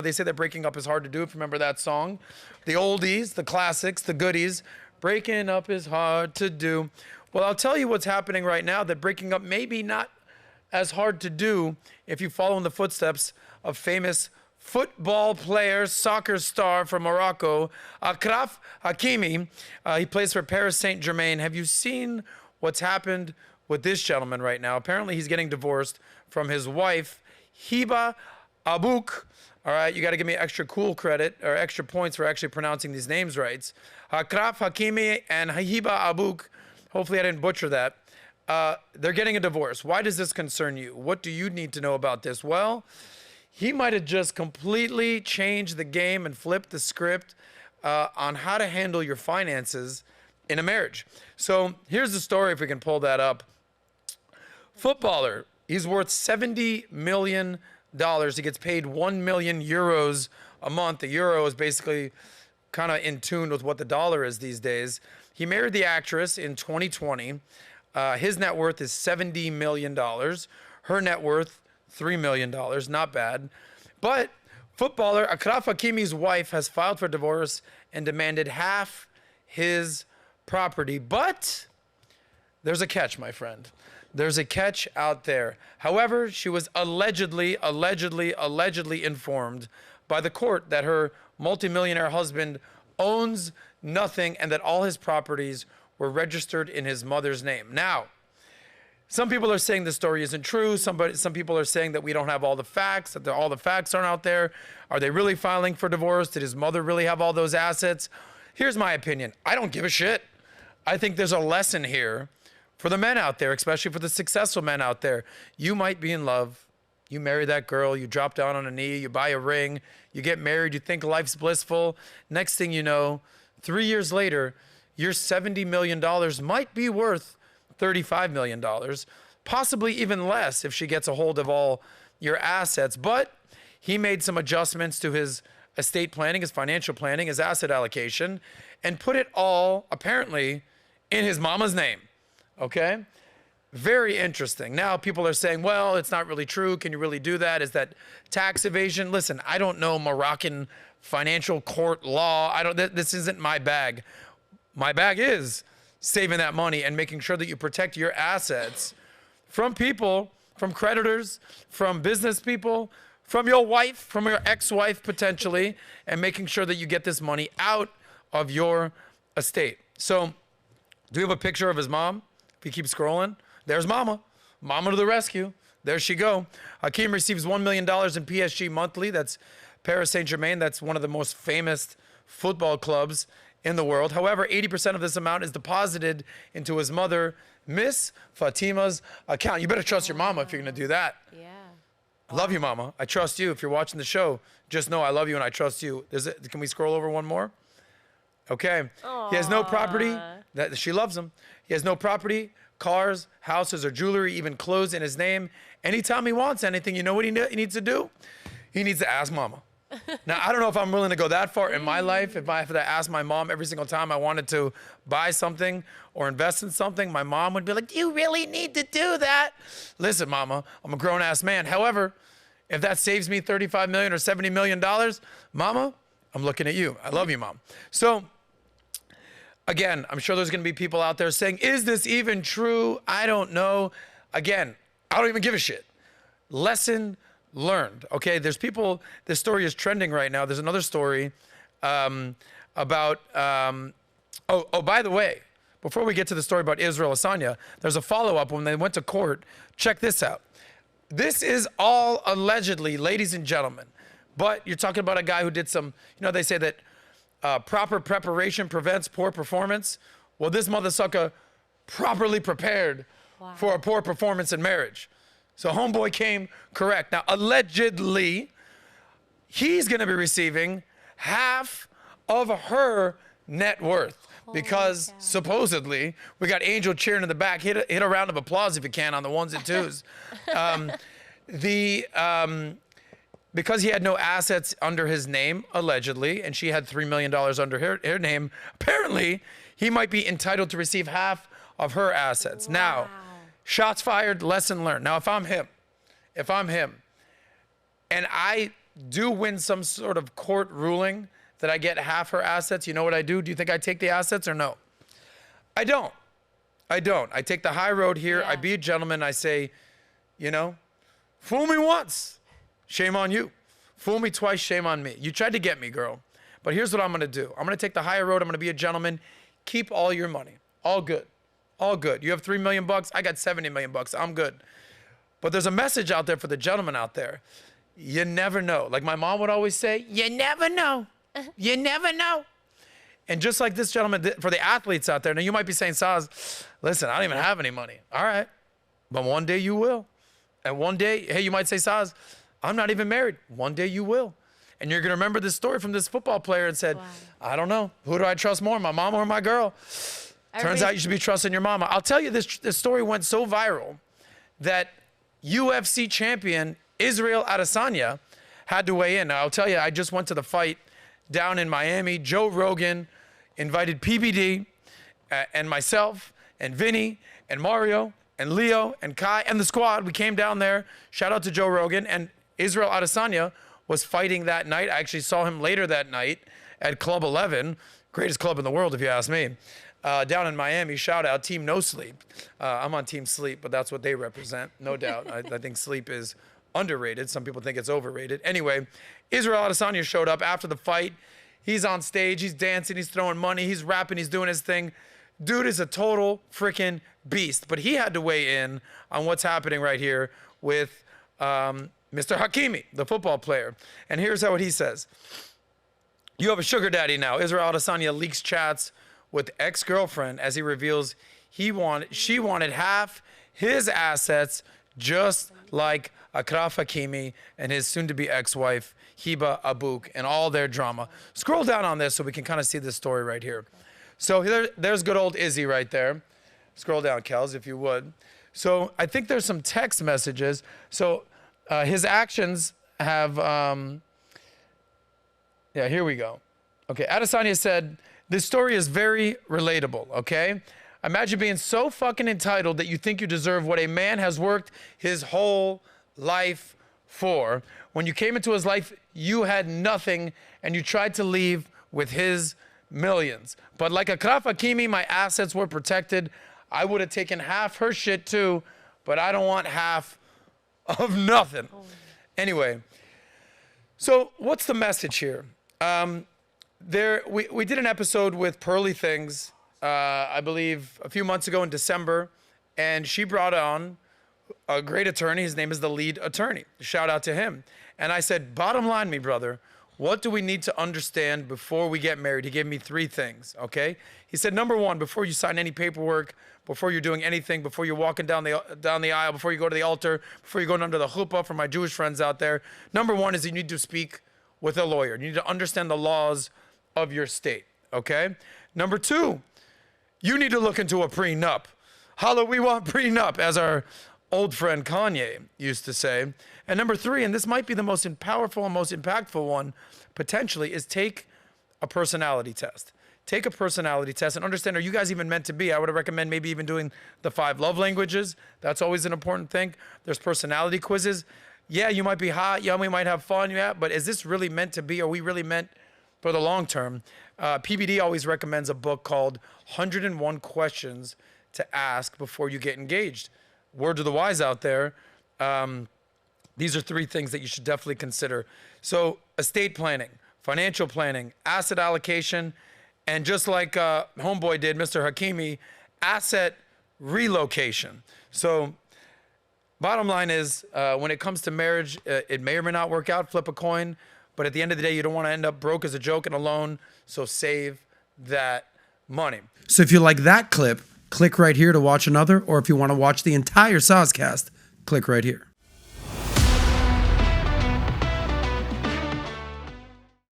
They say that breaking up is hard to do. If you remember that song, the oldies, the classics, the goodies. Breaking up is hard to do. Well, I'll tell you what's happening right now, that breaking up may be not as hard to do if you follow in the footsteps of famous football player, soccer star from Morocco, Achraf Hakimi. He plays for Paris Saint-Germain. Have you seen what's happened with this gentleman right now? Apparently he's getting divorced from his wife, Hiba Abouk. All right, you got to give me extra cool credit or extra points for actually pronouncing these names right. Achraf Hakimi and Hiba Abouk. Hopefully I didn't butcher that. They're getting a divorce. Why does this concern you? What do you need to know about this? Well, he might have just completely changed the game and flipped the script on how to handle your finances in a marriage. So here's the story, if we can pull that up. Footballer, he's worth $70 million. He gets paid 1 million euros a month. The euro is basically kind of in tune with what the dollar is these days. He married the actress in 2020. His net worth is $70 million. Her net worth, $3 million. Not bad. But footballer Achraf Hakimi's wife has filed for divorce and demanded half his property. But there's a catch, my friend. There's a catch out there. However, she was allegedly informed by the court that her multimillionaire husband owns nothing and that all his properties were registered in his mother's name. Now, some people are saying the story isn't true. Some people are saying that we don't have all the facts, that all the facts aren't out there. Are they really filing for divorce? Did his mother really have all those assets? Here's my opinion. I don't give a shit. I think there's a lesson here for the men out there, especially for the successful men out there. You might be in love. You marry that girl. You drop down on a knee. You buy a ring. You get married. You think life's blissful. Next thing you know, 3 years later, your $70 million might be worth $35 million, possibly even less if she gets a hold of all your assets. But he made some adjustments to his estate planning, his financial planning, his asset allocation, and put it all, apparently, in his mama's name. Okay? Very interesting. Now people are saying, well, it's not really true. Can you really do that? Is that tax evasion? Listen, I don't know Moroccan financial court law. This isn't my bag. My bag is saving that money and making sure that you protect your assets from people, from creditors, from business people, from your wife, from your ex-wife potentially, and making sure that you get this money out of your estate. So do you have a picture of his mom? If you keep scrolling, there's mama. Mama to the rescue. There she go. Hakim receives $1 million in PSG monthly. That's Paris Saint-Germain. That's one of the most famous football clubs in the world. However, 80% of this amount is deposited into his mother, Miss Fatima's account. You better trust your mama if you're going to do that. Yeah. I love you, mama. I trust you. If you're watching the show, just know I love you and I trust you. Can we scroll over one more? Okay. Aww. He has no property. She loves him. He has no property, cars, houses, or jewelry, even clothes in his name. Anytime he wants anything, you know what he needs to do? He needs to ask mama. Now, I don't know if I'm willing to go that far in my life. If I have to ask my mom every single time I wanted to buy something or invest in something, my mom would be like, you really need to do that. Listen, mama, I'm a grown-ass man. However, if that saves me $35 million or $70 million, mama, I'm looking at you. I love you, mom. So, again, I'm sure there's going to be people out there saying, is this even true? I don't know. Again, I don't even give a shit. Lesson learned. Okay, there's people, this story is trending right now. There's another story about, by the way, before we get to the story about Israel Adesanya, there's a follow-up when they went to court. Check this out. This is all allegedly, ladies and gentlemen, but you're talking about a guy who did some, they say that proper preparation prevents poor performance. Well, this mother sucker properly prepared for a poor performance in marriage. So homeboy came correct. Now, allegedly, he's going to be receiving half of her net worth because supposedly, we got Angel cheering in the back. Hit a round of applause if you can on the ones and twos. Because he had no assets under his name, allegedly, and she had $3 million under her name, apparently he might be entitled to receive half of her assets. Wow. Now, shots fired, lesson learned. Now, if I'm him, and I do win some sort of court ruling that I get half her assets, you know what I do? Do you think I take the assets or no? I don't. I take the high road here. I be a gentleman. I say, you know, fool me once, shame on you. Fool me twice, shame on me. You tried to get me, girl. But here's what I'm going to do. I'm going to take the higher road. I'm going to be a gentleman. Keep all your money. All good. All good. You have $3 million. I got $70 million. I'm good. But there's a message out there for the gentleman out there. You never know. Like my mom would always say, you never know. You never know. And just like this gentleman, for the athletes out there, now you might be saying, Saz, listen, I don't even have any money. All right. But one day you will. And one day, hey, you might say, Saz, I'm not even married. One day you will. And you're going to remember this story from this football player and said, I don't know. Who do I trust more, my mom or my girl? Turns out you should be trusting your mama. I'll tell you, this story went so viral that UFC champion Israel Adesanya had to weigh in. Now, I'll tell you, I just went to the fight down in Miami. Joe Rogan invited PBD and myself and Vinny and Mario and Leo and Kai and the squad. We came down there. Shout out to Joe Rogan. And Israel Adesanya was fighting that night. I actually saw him later that night at Club 11, greatest club in the world if you ask me, down in Miami. Shout out Team No Sleep. I'm on Team Sleep, but that's what they represent, no doubt. I think sleep is underrated. Some people think it's overrated. Anyway, Israel Adesanya showed up after the fight. He's on stage. He's dancing. He's throwing money. He's rapping. He's doing his thing. Dude is a total freaking beast. But he had to weigh in on what's happening right here with Mr. Hakimi, the football player. And here's what he says. You have a sugar daddy now. Israel Adesanya leaks chats with ex-girlfriend as he reveals she wanted half his assets, just like Achraf Hakimi and his soon-to-be ex-wife, Hiba Abouk, and all their drama. Scroll down on this so we can kind of see this story right here. So there's good old Izzy right there. Scroll down, Kels, if you would. So I think there's some text messages. So his actions have, here we go. Okay, Adesanya said, this story is very relatable, okay? Imagine being so fucking entitled that you think you deserve what a man has worked his whole life for. When you came into his life, you had nothing and you tried to leave with his millions. But like Achraf Hakimi, my assets were protected. I would have taken half her shit too, but I don't want half of nothing. Anyway, so what's the message here? We did an episode with Pearly Things, I believe a few months ago in December, and she brought on a great attorney. His name is the lead attorney. Shout out to him. And I said, bottom line, me brother, what do we need to understand before we get married? He gave me 3 things, okay? He said, number 1, before you sign any paperwork, before you're doing anything, before you're walking down the aisle, before you go to the altar, before you're going under the chuppah for my Jewish friends out there, number 1 is you need to speak with a lawyer. You need to understand the laws of your state, okay? Number 2, you need to look into a prenup. Holla, we want prenup, as our old friend Kanye used to say. And number 3, and this might be the most powerful and most impactful one, potentially, is take a personality test. Take a personality test and understand, are you guys even meant to be? I would recommend maybe even doing the 5 love languages. That's always an important thing. There's personality quizzes. Yeah, you might be hot. Yeah, we might have fun. Yeah, but is this really meant to be? Are we really meant for the long term? PBD always recommends a book called 101 Questions to Ask Before You Get Engaged. Word to the wise out there. These are 3 things that you should definitely consider. So estate planning, financial planning, asset allocation, and just like Homeboy did, Mr. Hakimi, asset relocation. So bottom line is, when it comes to marriage, it may or may not work out, flip a coin, but at the end of the day, you don't want to end up broke as a joke and alone, so save that money. So if you like that clip, click right here to watch another, or if you want to watch the entire SOSCAST, click right here.